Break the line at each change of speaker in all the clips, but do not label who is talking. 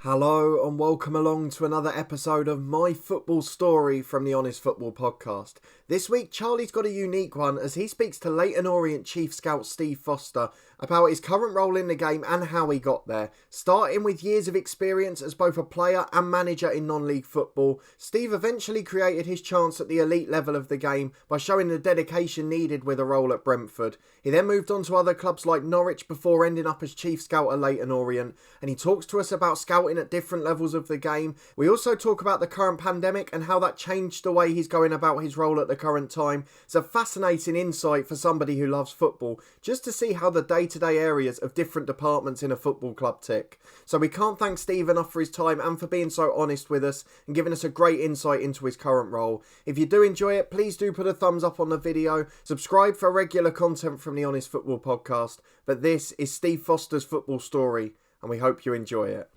Hello and welcome along to another episode of My Football Story from the Honest Football Podcast. This week Charlie's got a unique one as he speaks to Leyton Orient Chief Scout Steve Foster about his current role in the game and how he got there. Starting with years of experience as both a player and manager in non-league football, Steve eventually created his chance at the elite level of the game by showing the dedication needed with a role at Brentford. He then moved on to other clubs like Norwich before ending up as Chief Scout at Leyton Orient, and he talks to us about scouting at different levels of the game. We also talk about the current pandemic and how that changed the way he's going about his role at the current time. It's a fascinating insight for somebody who loves football, just to see how the day-to-day areas of different departments in a football club tick. So we can't thank Steve enough for his time and for being so honest with us and giving us a great insight into his current role. If you do enjoy it, please do put a thumbs up on the video, subscribe for regular content from the Honest Football Podcast. But this is Steve Foster's football story, and we hope you enjoy it.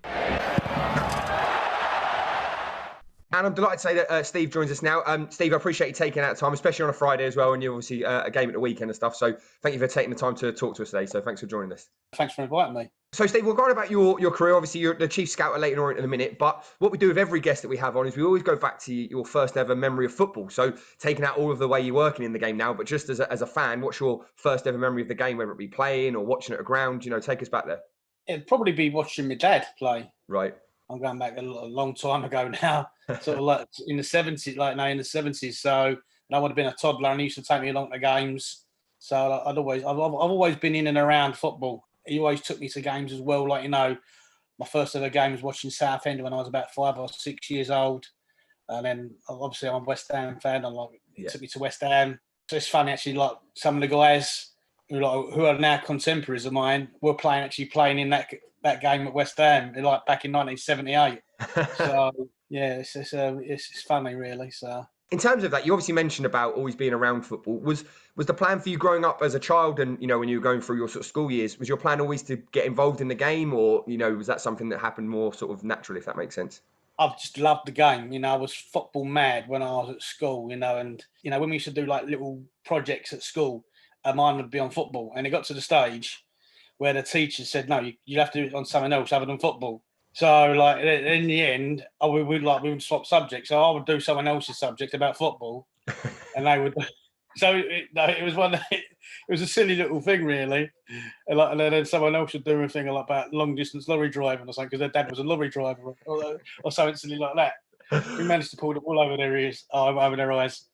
And I'm delighted to say that Steve joins us now. Steve, I appreciate you taking out time, especially on a Friday as well, and you're obviously a game at the weekend and stuff. So thank you for taking the time to talk to us today. So thanks for joining us.
Thanks for inviting me.
So Steve, we're going about your career. Obviously, you're the Chief Scout at Leyton Orient in a minute. But what we do with every guest that we have on is we always go back to your first ever memory of football. So taking out all of the way you're working in the game now, but just as a fan, what's your first ever memory of the game, whether it be playing or watching it at ground? You know, take us back there.
It'd probably be watching my dad play.
Right.
I'm going back a long time ago now, sort of like in the 70s, in the 70s. So I would have been a toddler and he used to take me along to games. So I've always been in and around football. He always took me to games as well. Like, you know, my first ever game was watching Southend when I was about 5 or 6 years old. And then obviously I'm a West Ham fan. He took me to West Ham. So it's funny actually, like some of the guys who are now contemporaries of mine were playing in that game at West Ham, like back in 1978. So yeah, it's funny really. So
in terms of that, you obviously mentioned about always being around football. Was the plan for you growing up as a child, and you know when you were going through your sort of school years, was your plan always to get involved in the game, or you know was that something that happened more sort of naturally, if that makes sense?
I've just loved the game. You know, I was football mad when I was at school. You know, and you know when we used to do like little projects at school, mine would be on football, and it got to the stage where the teacher said, no, you have to do it on something else other than football. So, like, in the end, we would swap subjects. So I would do someone else's subject about football, and they would. So it was it was a silly little thing, really. And then someone else would do a thing about long distance lorry driving or something because their dad was a lorry driver or something silly like that. We managed to pull them all over their ears, over their eyes.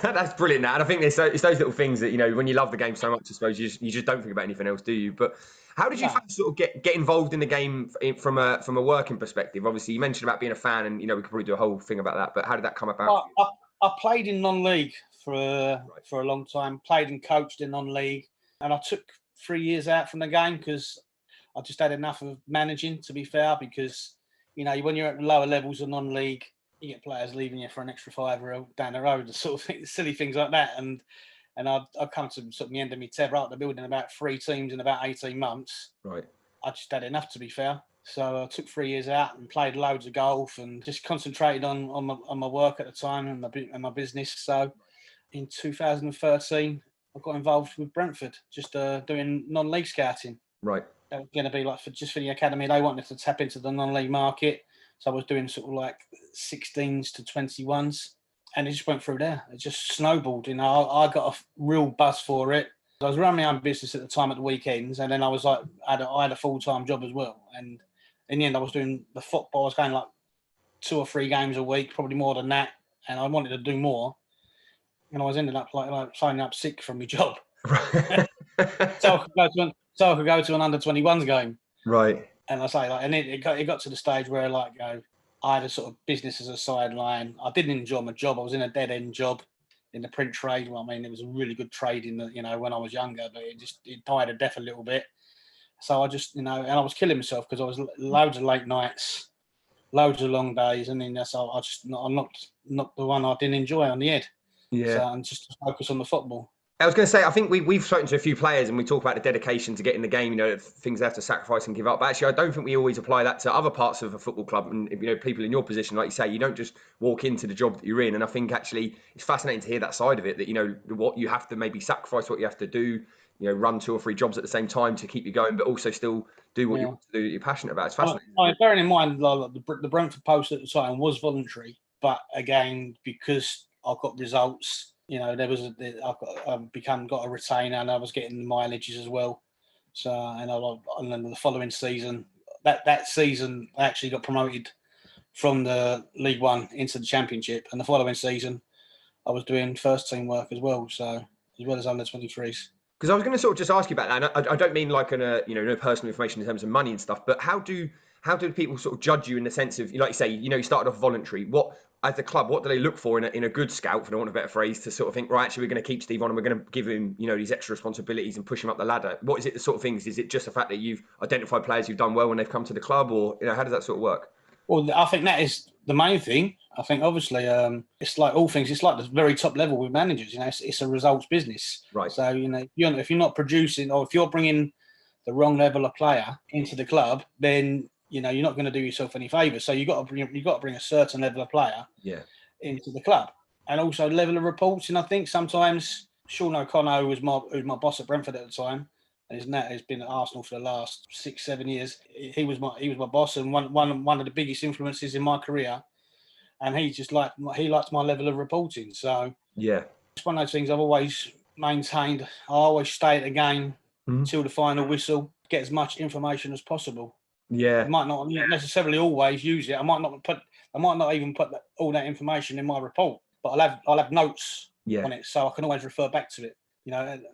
That's brilliant, and I think it's those little things that you know when you love the game so much. I suppose you just don't think about anything else, do you? But how did you sort of get involved in the game from a working perspective? Obviously, you mentioned about being a fan, and you know we could probably do a whole thing about that. But how did that come about?
I played in non-league for a long time. Played and coached in non-league, and I took 3 years out from the game because I just had enough of managing. To be fair, because you know when you're at the lower levels of non-league, you get players leaving you for an extra £5 down the road, sort of silly things like that. And I'd come to sort of the end of my tether out the building about 3 teams in about 18 months.
Right.
I just had enough, to be fair. So I took 3 years out and played loads of golf and just concentrated on my work at the time and my business. So in 2013, I got involved with Brentford, just doing non-league scouting.
Right.
That was going to be like for the academy. They wanted to tap into the non-league market. So I was doing sort of like 16s to 21s, and it just went through there. It just snowballed. You know, I got a real buzz for it. I was running my own business at the time at the weekends, and then I was like, I had a full-time job as well. And in the end, I was doing the football. I was going like 2 or 3 games a week, probably more than that. And I wanted to do more. And I was ending up like signing up sick from my job. so I could go to an under-21s game.
Right.
And I say, like, and it got to the stage where, like, you know, I had a sort of business as a sideline. I didn't enjoy my job. I was in a dead-end job in the print trade. Well, I mean, it was a really good trade when I was younger, but it died a death a little bit. So I just, you know, and I was killing myself because I was loads of late nights, loads of long days, and then I'm not the one I didn't enjoy on the head.
Yeah.
So I'm just focus on the football.
I was going to say, I think we've spoken to a few players and we talk about the dedication to get in the game, you know, things they have to sacrifice and give up. But actually, I don't think we always apply that to other parts of a football club. And, you know, people in your position, like you say, you don't just walk into the job that you're in. And I think actually it's fascinating to hear that side of it, that, you know, what you have to maybe sacrifice, what you have to do run 2 or 3 jobs at the same time to keep you going, but also still do what you want to do, you're passionate about. It's fascinating.
Bearing in mind, like, the Brentford post at the time was voluntary, but again, because I got results, there was got a retainer, and I was getting the mileages as well. So, and then the following season, that season, I actually got promoted from the League One into the Championship, and the following season, I was doing first team work as well. So, as well as under 23s.
Because I was going to sort of just ask you about that, and I don't mean like no personal information in terms of money and stuff, but how do people sort of judge you in the sense of, like you say, you started off voluntary. What, as a club, what do they look for in a good scout, for the want of a better phrase, to sort of think, right, actually, we're going to keep Steve on and we're going to give him, these extra responsibilities and push him up the ladder? What is it, the sort of things? Is it just the fact that you've identified players who've done well when they've come to the club, or how does that sort of work?
Well, I think that is the main thing. I think obviously it's like all things. It's like the very top level with managers. It's a results business.
Right.
So if you're not producing, or if you're bringing the wrong level of player into the club, then you're not going to do yourself any favours. So you've got to bring a certain level of player into the club, and also level of reporting. I think sometimes Sean O'Connor, who was my boss at Brentford at the time, and has been at Arsenal for the last 6-7 years. He was my boss, and one of the biggest influences in my career. And he liked my level of reporting. So it's one of those things I've always maintained. I always stay at the game till the final whistle, get as much information as possible.
Yeah,
I might not necessarily always use it. I might not even put all that information in my report, but I'll have notes on it, so I can always refer back to it.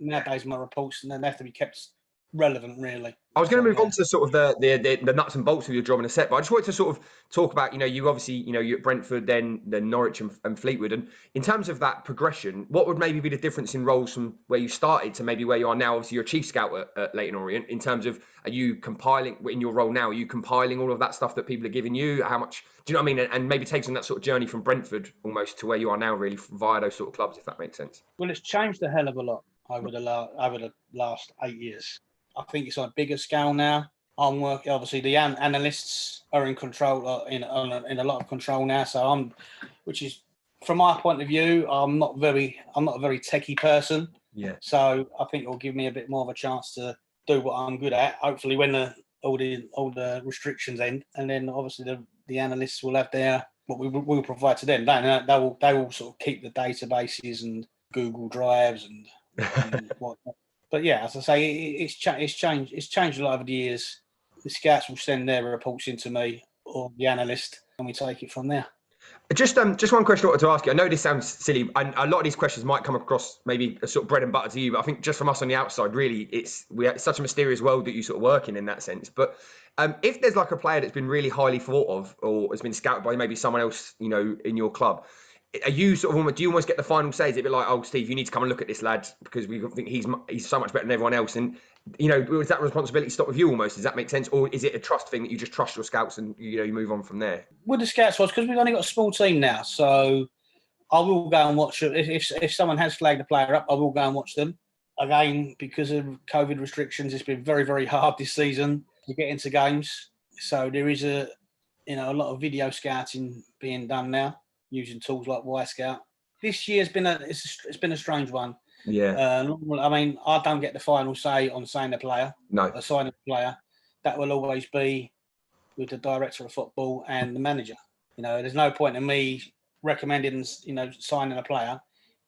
Nowadays my reports, and they have to be kept relevant, really.
I was going to move on to sort of the nuts and bolts of your job in a sec, but I just wanted to sort of talk about, you obviously, you're at Brentford, then Norwich and Fleetwood. And in terms of that progression, what would maybe be the difference in roles from where you started to maybe where you are now? Obviously, you're a chief scout at Leyton Orient. In terms of, are you compiling, in your role now, are you compiling all of that stuff that people are giving you? How much, do you know what I mean? And maybe takes on that sort of journey from Brentford almost to where you are now, really, via those sort of clubs, if that makes sense.
Well, it's changed a hell of a lot over the last 8 years. I think it's on a bigger scale now. I'm working. Obviously, the analysts are in control, in a lot of control now. So which is, from my point of view, I'm not a very techie person.
Yeah.
So I think it'll give me a bit more of a chance to do what I'm good at. Hopefully, when all the restrictions end, and then obviously the analysts will have what we will provide to them. They will sort of keep the databases and Google Drives and whatnot. But yeah, as I say, it's changed. It's changed a lot over the years. The scouts will send their reports into me or the analyst, and we take it from there.
Just one question I wanted to ask you. I know this sounds silly, and a lot of these questions might come across maybe a sort of bread and butter to you, but I think just from us on the outside, really, it's such a mysterious world that you sort of work in that sense. But if there's like a player that's been really highly thought of, or has been scouted by maybe someone else, in your club, are you sort of do you almost get the final say? Is it a bit like, oh, Steve, you need to come and look at this lad because we think he's so much better than everyone else? And is that responsibility stop with you almost? Does that make sense, or is it a trust thing that you just trust your scouts and you move on from there?
With the scouts, because we've only got a small team now, so I will go and watch it. If someone has flagged a player up, I will go and watch them. Again, because of COVID restrictions, it's been very, very hard this season to get into games. So there is a lot of video scouting being done now, using tools like Y-Scout. This year's been it's been a strange one.
Yeah.
I mean, I don't get the final say on signing a player.
No.
Signing a player, that will always be with the director of football and the manager. There's no point in me recommending, signing a player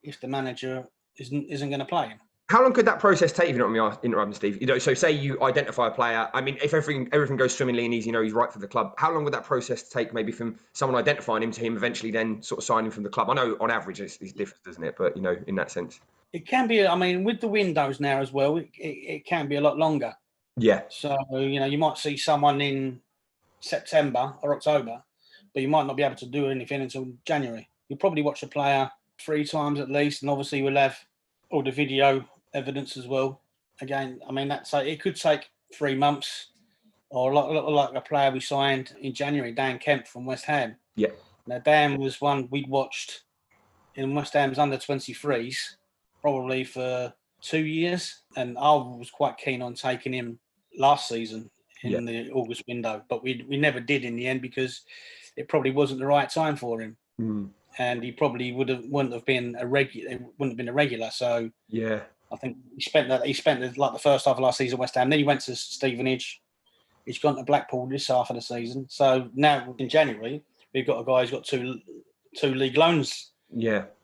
if the manager isn't going to play him.
How long could that process take, if you don't mind me interrupting, Steve? So say you identify a player. I mean, if everything goes swimmingly and he's right for the club, how long would that process take, maybe from someone identifying him to him eventually then sort of signing from the club? I know on average it's different, doesn't it? But, in that sense.
It can be, I mean, with the windows now as well, it can be a lot longer.
Yeah.
So, you might see someone in September or October, but you might not be able to do anything until January. You'll probably watch a player 3 times at least, and obviously we'll have all the video evidence as well. Again, I mean, it could take 3 months, or like a player we signed in January, Dan Kemp from West Ham.
Yeah.
Now, Dan was one we'd watched in West Ham's under 23s probably for 2 years, and I was quite keen on taking him last season in the August window, but we never did in the end because it probably wasn't the right time for him. And he probably wouldn't have been a regular. So I think he spent like the first half of last season at West Ham. Then he went to Stevenage. He's gone to Blackpool this half of the season. So now in January, we've got a guy who's got two league loans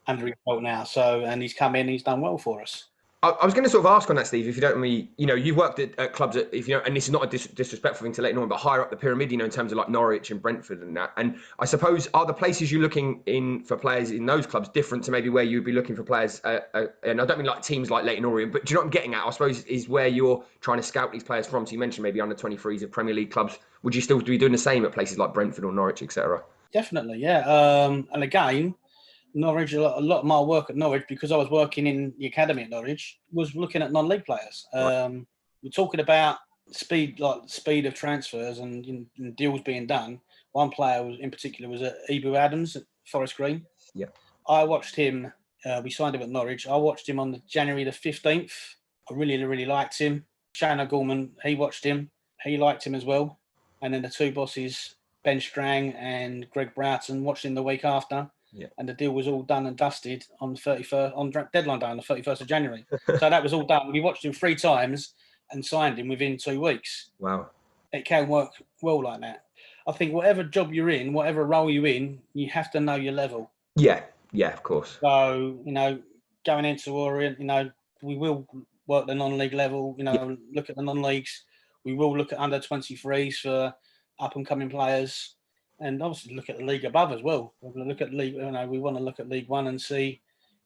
under his belt now. So, and he's come in, he's done well for us.
I was going to sort of ask on that, Steve, if you don't mind me, you've worked at clubs, and this is not a disrespectful thing to Leyton Orient, but higher up the pyramid, in terms of like Norwich and Brentford and that. And I suppose, are the places you're looking in for players in those clubs different to maybe where you'd be looking for players? And I don't mean like teams like Leyton Orient, but do you know what I'm getting at? I suppose is where you're trying to scout these players from. So you mentioned maybe under 23s of Premier League clubs. Would you still be doing the same at places like Brentford or Norwich, etc.?
Definitely, yeah. And again, Norwich, a lot of my work at Norwich, because I was working in the academy at Norwich, was looking at non-league players. Right. We're talking about speed of transfers and deals being done. One player in particular was Ibu Adams at Forest Green.
Yeah,
I watched him. We signed him at Norwich. I watched him on January the 15th. I really, really liked him. Shane O'Gorman, he watched him. He liked him as well. And then the two bosses, Ben Strang and Greg Broughton, watched him the week after.
Yeah.
And the deal was all done and dusted on the 31st, on deadline day on the 31st of January. So that was all done. We watched him 3 times and signed him within 2 weeks.
Wow.
It can work well like that. I think whatever job you're in, whatever role you're in, you have to know your level.
Yeah, of course.
So, going into Orient, we will work the non-league level, look at the non-leagues. We will look at under 23s for up-and-coming players. And obviously look at the league above as well. We're going to look at league. We want to look at League One and see,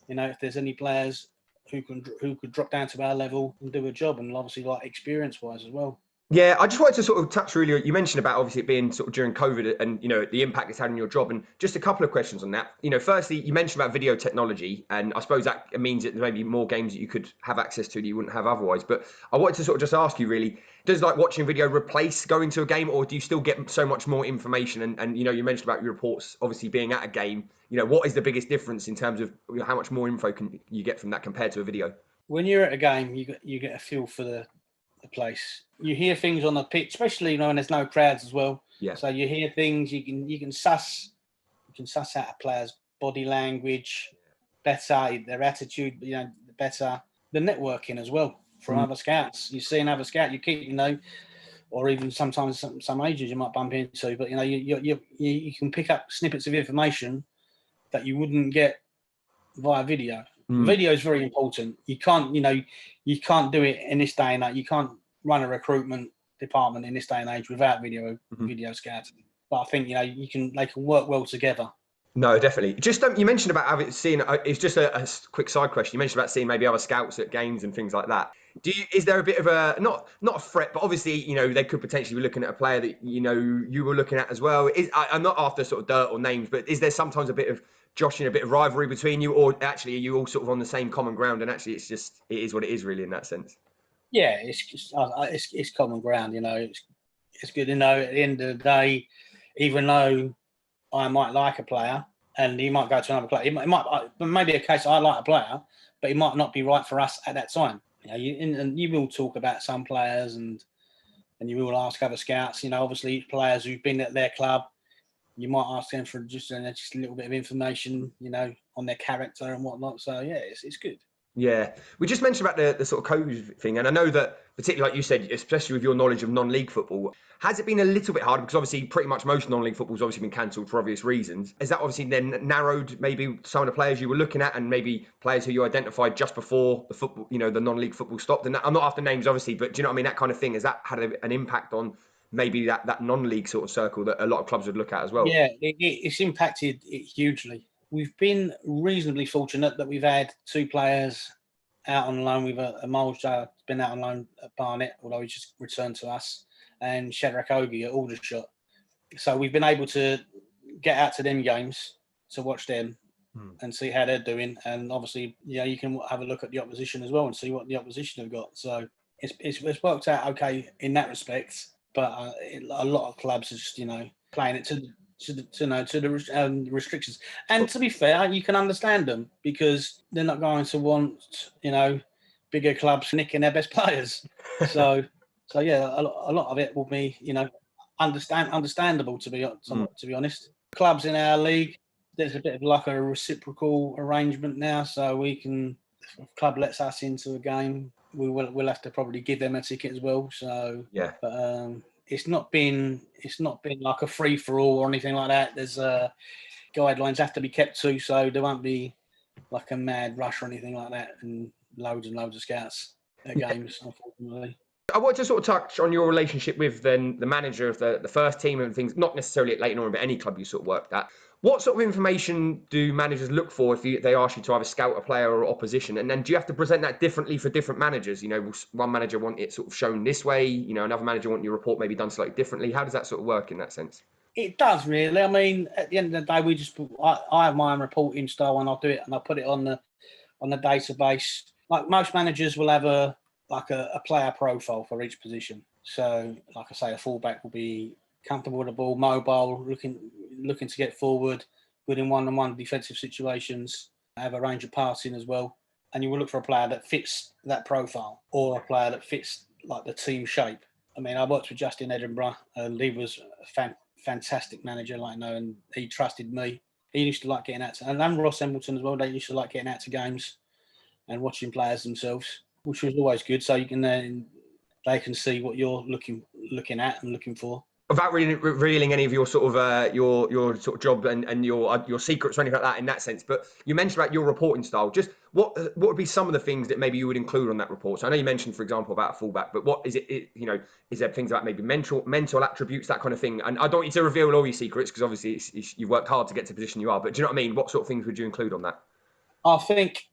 if there's any players who could drop down to our level and do a job, and obviously like experience-wise as well.
Yeah, I just wanted to sort of touch really. You mentioned about obviously it being sort of during COVID and the impact it's had on your job, and just a couple of questions on that. Firstly, you mentioned about video technology, and I suppose that means that there may be more games that you could have access to that you wouldn't have otherwise. But I wanted to sort of just ask you really, does like watching video replace going to a game, or do you still get so much more information? And you mentioned about your reports obviously being at a game. What is the biggest difference in terms of how much more info can you get from that compared to a video?
When you're at a game, you get a feel for the place. You hear things on the pitch, especially when there's no crowds as well.
Yeah.
So you hear things, you can suss out a player's body language better, their attitude, better. The networking as well from other scouts. You see another scout, you keep, or even sometimes some agents you might bump into, but you can pick up snippets of information that you wouldn't get via video. Video is very important. You can't do it in this day and age. You can't run a recruitment department in this day and age without video scouting. But I think they can work well together. No,
definitely. Just you mentioned about seeing. It's just a quick side question. You mentioned about seeing maybe other scouts at games and things like that. Is there a bit of a not a threat, but obviously they could potentially be looking at a player that you were looking at as well. I'm not after sort of dirt or names, but is there sometimes a bit of joshing, a bit of rivalry between you, or actually are you all sort of on the same common ground? And actually, it is what it is really in that sense.
Yeah, it's common ground. It's good. At the end of the day, even though I might like a player and he might go to another player, it might maybe a case I like a player, but he might not be right for us at that time. You will talk about some players and you will ask other scouts. Obviously players who've been at their club. You might ask them for just a little bit of information, on their character and whatnot. So, yeah, it's good.
Yeah. We just mentioned about the sort of COVID thing. And I know that, particularly like you said, especially with your knowledge of non-league football, has it been a little bit harder? Because obviously pretty much most non-league football's obviously been cancelled for obvious reasons. Has that obviously then narrowed maybe some of the players you were looking at and maybe players who you identified just before the football, the non-league football stopped? And I'm not after names, obviously, but do you know what I mean? That kind of thing, has that had an impact on maybe that non-league sort of circle that a lot of clubs would look at as well?
Yeah, it's impacted it hugely. We've been reasonably fortunate that we've had 2 players out on loan. We've a Miles Jar been out on loan at Barnet, although he just returned to us, and Shadrach Ogie at Aldershot. So we've been able to get out to them games to watch them and see how they're doing. And obviously, you can have a look at the opposition as well and see what the opposition have got. So it's worked out okay in that respect. But a lot of clubs are just, playing it to the restrictions. And to be fair, you can understand them because they're not going to want, bigger clubs nicking their best players. So yeah, a lot of it will be, understandable to be honest. Clubs in our league, there's a bit of like a reciprocal arrangement now, so we can if a club lets us into a game, we'll have to probably give them a ticket as well. So
Yeah.
but it's not been like a free for all or anything like that. There's guidelines have to be kept to, so there won't be like a mad rush or anything like that, and loads of scouts at games, unfortunately.
I want to sort of touch on your relationship with then the manager of the first team and things, not necessarily at Leyton Orient, but any club you sort of worked at. What sort of information do managers look for if they ask you to either scout a player or opposition? And then do you have to present that differently for different managers? You know, will one manager want it sort of shown this way? You know, another manager want your report maybe done slightly differently. How does that sort of work in that sense?
It does really. I mean, at the end of the day, I have my own reporting style, and I'll do it, and I'll put it on the database. Like most managers will have a player profile for each position. So, like I say, a fullback will be comfortable with the ball, mobile, looking to get forward, good in one-on-one defensive situations, have a range of passing as well. And you will look for a player that fits that profile, or a player that fits like the team shape. I mean, I worked with Justin Edinburgh, and he was a fantastic manager, and he trusted me. He used to like getting out to, and Ross Embleton as well. They used to like getting out to games and watching players themselves, which was always good. So you can they can see what you're looking at and looking for.
Without really revealing any of your sort of your sort of job and your secrets or anything like that in that sense, but you mentioned about your reporting style. Just what would be some of the things that maybe you would include on that report? So I know you mentioned, for example, about a fullback, but what is it? You know, is there things about maybe mental attributes, that kind of thing? And I don't want you to reveal all your secrets because obviously you've worked hard to get to the position you are. But do you know what I mean? What sort of things would you include on that?
I think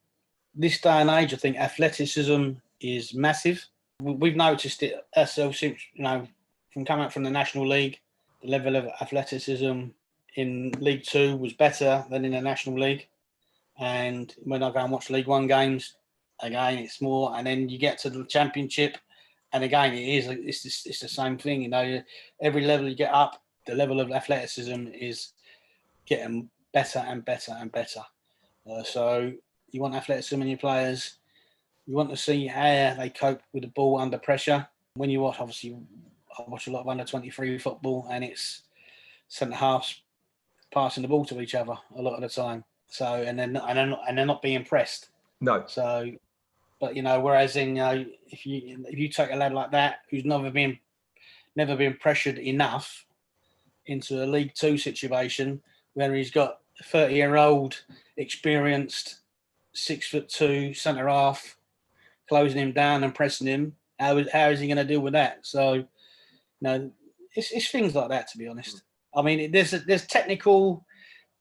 this day and age, I think athleticism is massive. We've noticed it ourselves since, from coming up from the National League. The level of athleticism in League Two was better than in the National League. And when I go and watch League One games, again, it's more. And then you get to the Championship, and again, it's the same thing. Every level you get up, the level of athleticism is getting better and better and better. So you want athleticism in your players. You want to see how they cope with the ball under pressure. When you watch, obviously, I watch a lot of under-23 football, and it's centre halves passing the ball to each other a lot of the time. So and they're not being pressed.
No.
So, but whereas if you take a lad like that who's never been pressured enough into a League Two situation where he's got a 30-year-old experienced 6'2" centre half closing him down and pressing him, how is he going to deal with that? So, it's things like that, to be honest. I mean, there's technical.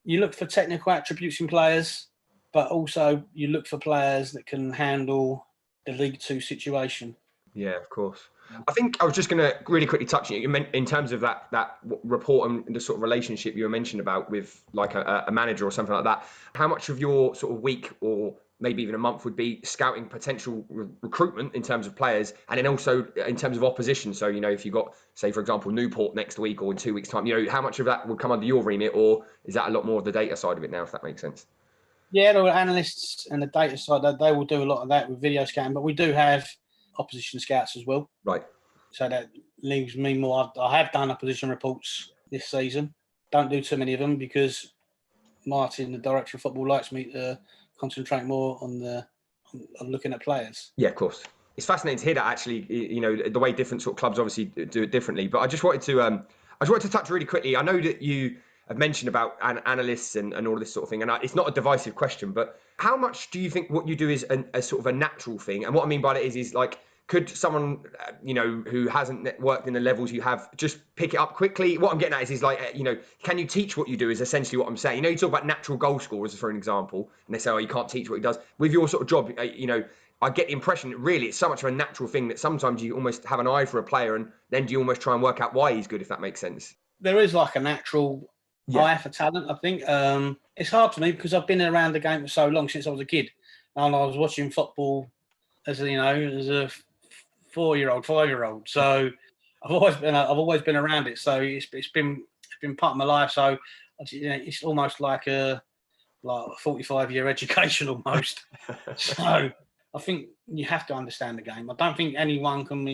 You look for technical attributes in players, but also you look for players that can handle the League Two situation.
Yeah, of course. I think I was just going to really quickly touch on you in terms of that report and the sort of relationship you were mentioned about with like a manager or something like that. How much of your sort of week or maybe even a month would be scouting potential recruitment in terms of players, and then also in terms of opposition? So, if you got, say, for example, Newport next week or in 2 weeks' time, how much of that would come under your remit, or is that a lot more of the data side of it now, if that makes sense?
Yeah, the analysts and the data side, they will do a lot of that with video scouting, but we do have opposition scouts as well.
Right.
So that leaves me more. I have done opposition reports this season. Don't do too many of them because Martin, the director of football, likes me to concentrate more on looking at players.
Yeah, of course. It's fascinating to hear that, actually, the way different sort of clubs obviously do it differently. But I just wanted to touch really quickly. I know that you have mentioned about analysts and all this sort of thing, and it's not a divisive question, but how much do you think what you do is a sort of a natural thing? And what I mean by that is like, could someone, who hasn't worked in the levels you have, just pick it up quickly? What I'm getting at is like, can you teach what you do is essentially what I'm saying. You talk about natural goal scorers, for an example, and they say, you can't teach what he does. With your sort of job, I get the impression that really it's so much of a natural thing that sometimes you almost have an eye for a player, and then you almost try and work out why he's good, if that makes sense.
There is like a natural eye for talent, I think. It's hard for me because I've been around the game for so long, since I was a kid. And I was watching football as a 4-year-old, 5-year-old. So I've always been around it. So it's been part of my life. So it's almost like a 45-year education almost. So I think you have to understand the game. I don't think anyone can.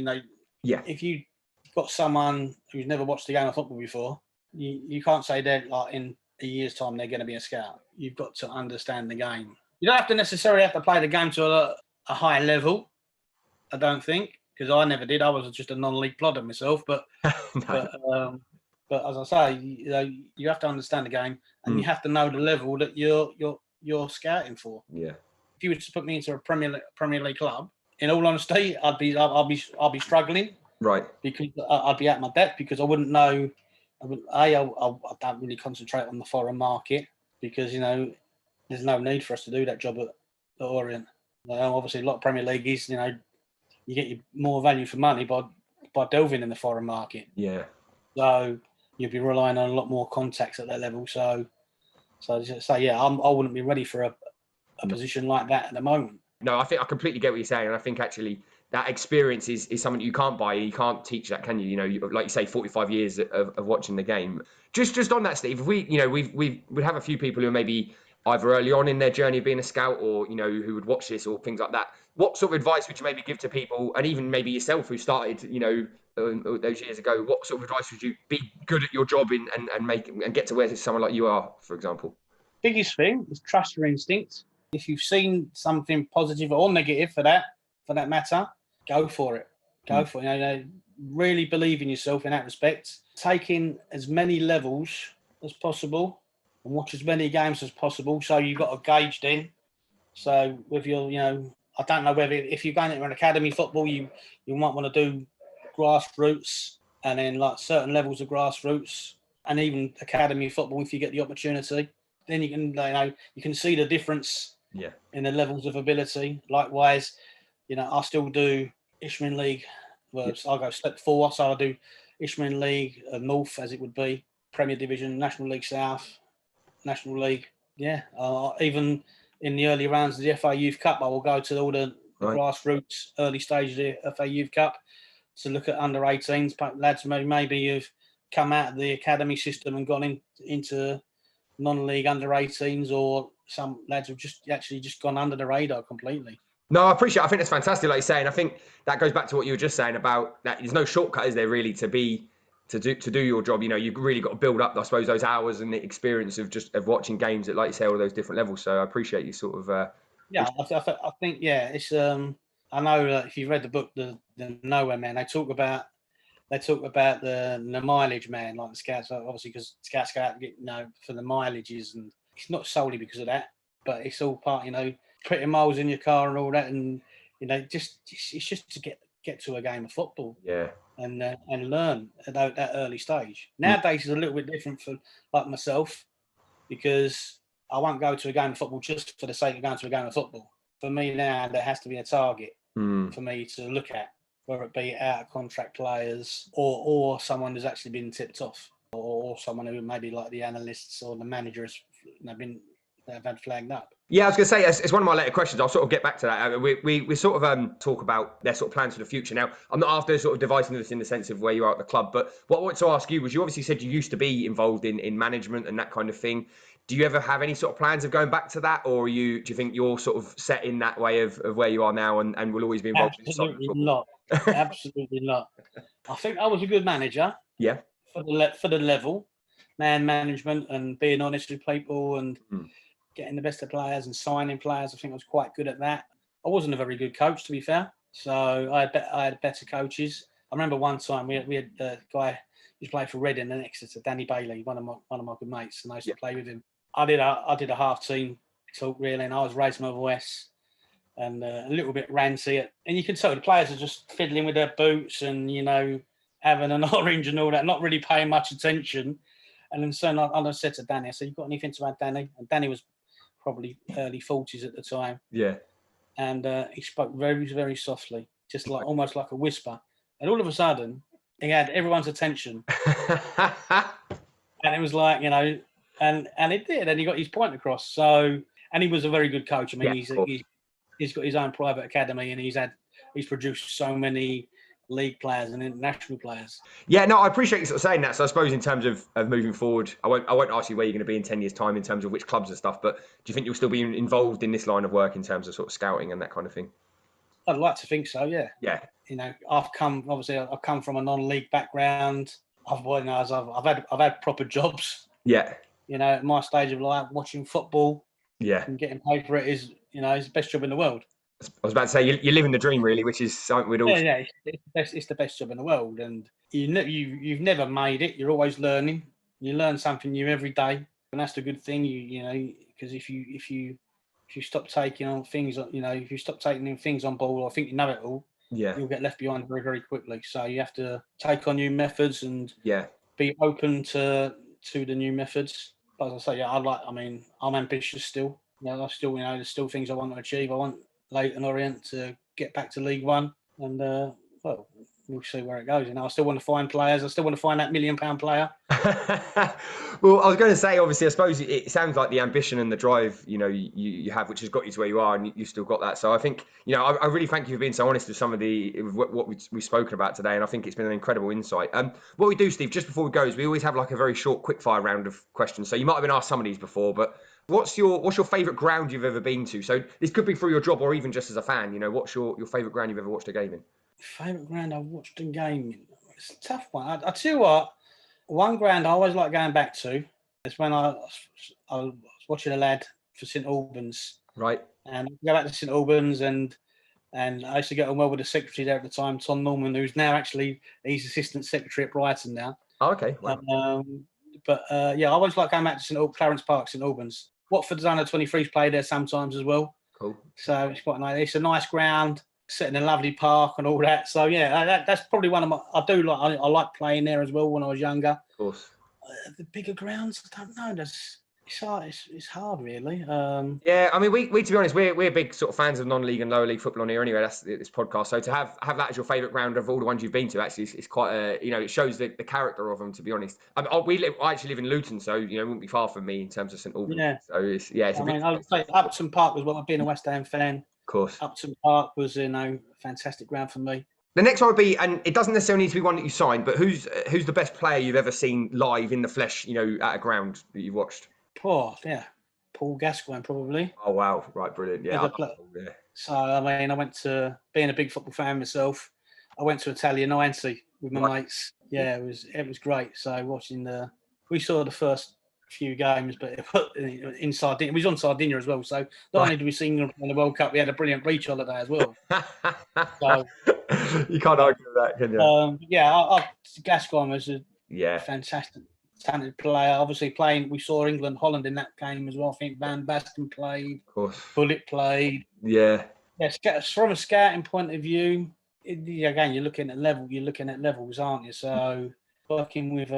If you've got someone who's never watched a game of football before, you can't say that like in a year's time they're going to be a scout. You've got to understand the game. You don't have to necessarily have to play the game to a high level, I don't think, because I never did. I was just a non-league plodder myself. But
No.
but as I say, you have to understand the game, and you have to know the level that you're scouting for.
Yeah.
If you were to put me into a Premier League club, in all honesty, I'll be struggling.
Right.
Because I'd be at my depth because I wouldn't know. I don't really concentrate on the foreign market because there's no need for us to do that job at Orient. Obviously, a lot of Premier League is you get more value for money by delving in the foreign market.
Yeah.
So you'll be relying on a lot more contacts at that level. So yeah, I wouldn't be ready for a position like that at the moment.
No, I think I completely get what you're saying, and I think actually that experience is something you can't buy. You can't teach that, can you? Like you say, 45 years of watching the game. Just on that, Steve, if we have a few people who are maybe either early on in their journey of being a scout, or who would watch this or things like that. What sort of advice would you maybe give to people, and even maybe yourself who started, those years ago? What sort of advice would you be good at your job and get to where someone like you are, for example?
Biggest thing is trust your instinct. If you've seen something positive or negative for that matter, go for it. Go for it. Really believe in yourself in that respect. Take in as many levels as possible and watch as many games as possible. So you've got a gauge then. So with your, I don't know whether if you're going into an academy football, you might want to do grassroots and then like certain levels of grassroots and even academy football if you get the opportunity. Then you can see the difference in the levels of ability. Likewise, I still do Ishmael League. Well, I'll go step 4, so I'll do Ishmael League North, as it would be, Premier Division, National League South, National League. Yeah, even in the early rounds of the FA Youth Cup, I will go to all the grassroots, early stages of the FA Youth Cup to look at under 18s, lads maybe you've come out of the academy system and gone into non-league under 18s, or some lads have just gone under the radar completely.
No, I appreciate it. I think that's fantastic, like you say, and I think that goes back to what you were just saying about that. There's no shortcut, is there, really, to do your job? You've really got to build up, I suppose, those hours and the experience of watching games at, like you say, all those different levels. So I appreciate you sort of.
I think it's. I know if you've read the book, the Nowhere Man, they talk about the mileage man, like the scouts, obviously, because scouts go out and get for the mileages, and it's not solely because of that, but it's all part, putting miles in your car and all that, and it's just to get to a game of football, and learn at that early stage. Nowadays, it's a little bit different for like myself, because I won't go to a game of football just for the sake of going to a game of football. For me now, there has to be a target for me to look at, whether it be out of contract players or someone who's actually been tipped off, or someone who maybe like the analysts or the managers have had flagged up.
Yeah, I was going to say, it's one of my later questions. I'll sort of get back to that. We sort of talk about their sort of plans for the future. Now, I'm not after sort of dividing this in the sense of where you are at the club, but what I wanted to ask you was, you obviously said you used to be involved in management and that kind of thing. Do you ever have any sort of plans of going back to that, or do you think you're sort of set in that way of where you are now and will always be involved in
Absolutely not. Absolutely not. I think I was a good manager.
Yeah.
For the level, man management and being honest with people and getting the best of players and signing players. I think I was quite good at that. I wasn't a very good coach, to be fair. So I had better coaches. I remember one time we had a guy who played for Reading and Exeter, Danny Bailey, one of my good mates, and I used to play with him. I did a half team talk really, and I was raising my voice and a little bit ranty. And you can tell the players are just fiddling with their boots and having an orange and all that, not really paying much attention. And then so I said to Danny, I said, "You got anything to add, Danny?" And Danny was probably early 40s at the time. Yeah. And he spoke very, very softly, just like almost like a whisper. And all of a sudden, he had everyone's attention. And it was like, and it did. And he got his point across. So, and he was a very good coach. I mean, he's got his own private academy, and he's produced so many league players and international players.
Yeah, no, I appreciate you sort of saying that. So I suppose in terms of moving forward, I won't ask you where you're going to be in 10 years' time in terms of which clubs and stuff, but do you think you'll still be involved in this line of work in terms of sort of scouting and that kind of thing?
I'd like to think so, yeah.
Yeah.
I've come from a non-league background. I've had proper jobs.
Yeah.
At my stage of life, watching football,
Yeah.
and getting paid for it is, is the best job in the world.
I was about to say you're living the dream, really, which is something we'd all.
Yeah, it's the best job in the world, and you've never made it. You're always learning. You learn something new every day, and that's the good thing. Because if you stop taking on things, if you stop taking in things on board or think you know it all,
Yeah.
you'll get left behind very, very quickly. So you have to take on new methods and
Yeah.
be open to the new methods. But as I say, I'm ambitious still. There's still things I want to achieve. I want Leyton Orient to get back to League One, and well, we'll see where it goes. I still want to find players. I still want to find that £1 million player.
Well, I was going to say, obviously, I suppose it sounds like the ambition and the drive, you have, which has got you to where you are, and you've still got that. So I think, I really thank you for being so honest with some of what we've spoken about today, and I think it's been an incredible insight. What we do, Steve, just before we go, is we always have like a very short, quick-fire round of questions. So you might have been asked some of these before, but what's your favourite ground you've ever been to? So this could be through your job or even just as a fan. What's your favourite ground you've ever watched a game in?
Favourite ground I've watched a game in? It's a tough one. I tell you what, one ground I always like going back to is when I was watching a lad for St Albans.
Right.
And I go back to St Albans and I used to get on well with the secretary there at the time, Tom Norman, who's now he's assistant secretary at Brighton now.
Oh, okay. Wow.
I always like going back to Clarence Park, St Albans. Watford's under 23s play there sometimes as well.
Cool.
So it's quite nice. It's a nice ground, set in a lovely park and all that. So yeah, that's probably one of my. I like playing there as well when I was younger.
Of course.
The bigger grounds, I don't know. It's hard, really.
Yeah, I mean, we to be honest, we're big sort of fans of non-league and lower league football on here anyway. That's this podcast. So to have that as your favourite ground of all the ones you've been to, actually, it's quite it shows the character of them. To be honest, I actually live in Luton, so it wouldn't be far from me in terms of St Albans.
Yeah.
So I
would say Upton Park was what I've been a West Ham fan.
Of course,
Upton Park was a fantastic ground for me.
The next one would be, and it doesn't necessarily need to be one that you signed, but who's the best player you've ever seen live in the flesh, at a ground that you've watched?
Paul Gascoigne, probably.
Oh, wow. Right, brilliant. Yeah.
So, I went to, being a big football fan myself, I went to Italia 90 with my mates. Yeah, it was great. So, we saw the first few games, but in Sardinia, we was on Sardinia as well. So, not only did we see England in the World Cup, we had a brilliant beach holiday as well. So,
you can't argue with that, can you?
Gascoigne was a fantastic, talented player. Obviously, we saw England, Holland in that game as well. I think Van Basten played.
Of course.
Bullet played.
Yeah.
From a scouting point of view, again, you're looking at levels, aren't you? So, working with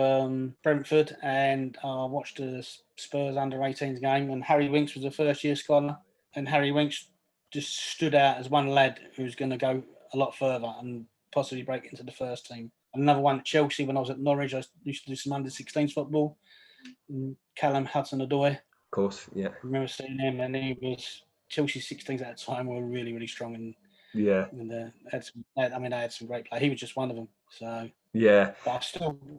Brentford, and I watched the Spurs under-18s game, and Harry Winks was a first-year scholar, and Harry Winks just stood out as one lad who's going to go a lot further and possibly break into the first team. Another one at Chelsea, when I was at Norwich, I used to do some under-16s football. Callum Hudson-Odoi.
Of course, yeah. I
remember seeing him, and he was Chelsea 16s at the time were really, really strong, and they had some great players. He was just one of them. So
yeah,
but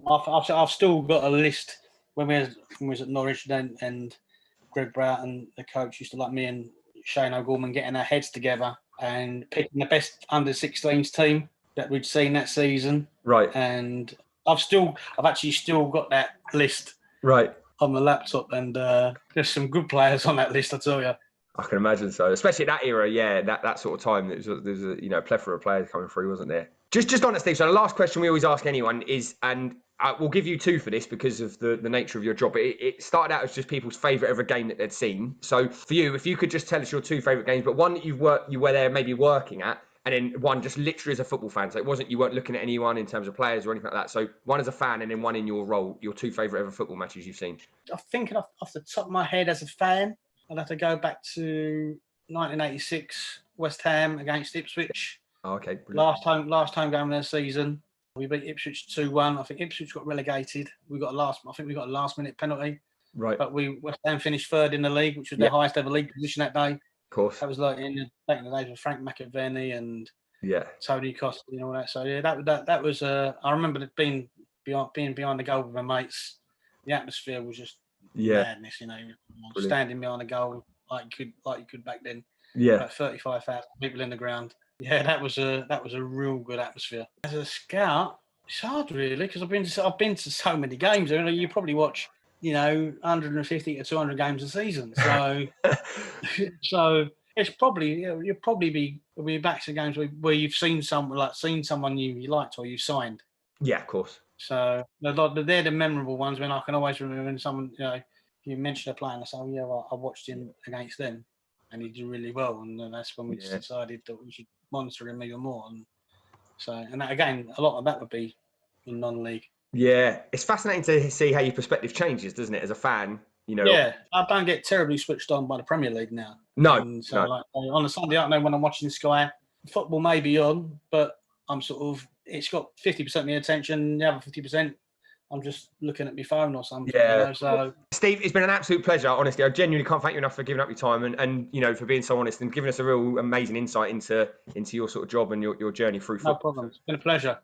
I've still got a list when we was at Norwich then, and Greg Broughton, the coach, used to like me and Shane O'Gorman getting our heads together and picking the best under-16s team that we'd seen that season.
Right.
And I've actually still got that list.
Right.
On the laptop, and there's some good players on that list, I tell you.
I can imagine so, especially at that era. That sort of time. There's a plethora of players coming through, wasn't there? Just on that, Steve. So the last question we always ask anyone is, and we'll give you two for this because of the nature of your job. But it started out as just people's favourite ever game that they'd seen. So for you, if you could just tell us your two favourite games, but one that you were there maybe working at, and then one just literally as a football fan. So you weren't looking at anyone in terms of players or anything like that. So one as a fan and then one in your role, your two favourite ever football matches you've seen. I'm
thinking off the top of my head as a fan, I'd have to go back to 1986 West Ham against Ipswich.
Oh, okay. Brilliant.
Last home game of the season. We beat Ipswich 2-1. I think Ipswich got relegated. We got a last minute penalty.
Right.
But West Ham finished third in the league, which was their highest ever league position that day.
Of course.
That was like back in the days with Frank McAvenny and Tony Costa and all that. So that was I remember it being behind the goal with my mates. The atmosphere was just madness, standing behind the goal like you could back then.
Yeah.
About 35,000 people in the ground. Yeah, that was a real good atmosphere. As a scout, it's hard really because I've been to so many games. You probably watch 150 to 200 games a season. So, so it's probably you'll probably be back to games where you've seen someone you liked or you signed.
Yeah, of course.
So they're the memorable ones when I can always remember when someone you mentioned a player and I say, well, I watched him against them and he did really well, and then that's when we decided that we should monitor him even more. And that, again, a lot of that would be in non-league.
Yeah, it's fascinating to see how your perspective changes, doesn't it, as a fan?
Yeah, I don't get terribly switched on by the Premier League now.
No,
and so like on a Sunday afternoon when I'm watching Sky, football may be on, but I'm it's got 50% of my attention, the other 50%, I'm just looking at my phone or something.
Yeah.
So
Steve, it's been an absolute pleasure. Honestly, I genuinely can't thank you enough for giving up your time and for being so honest and giving us a real amazing insight into your sort of job and your journey through football.
No problem. It's been a pleasure.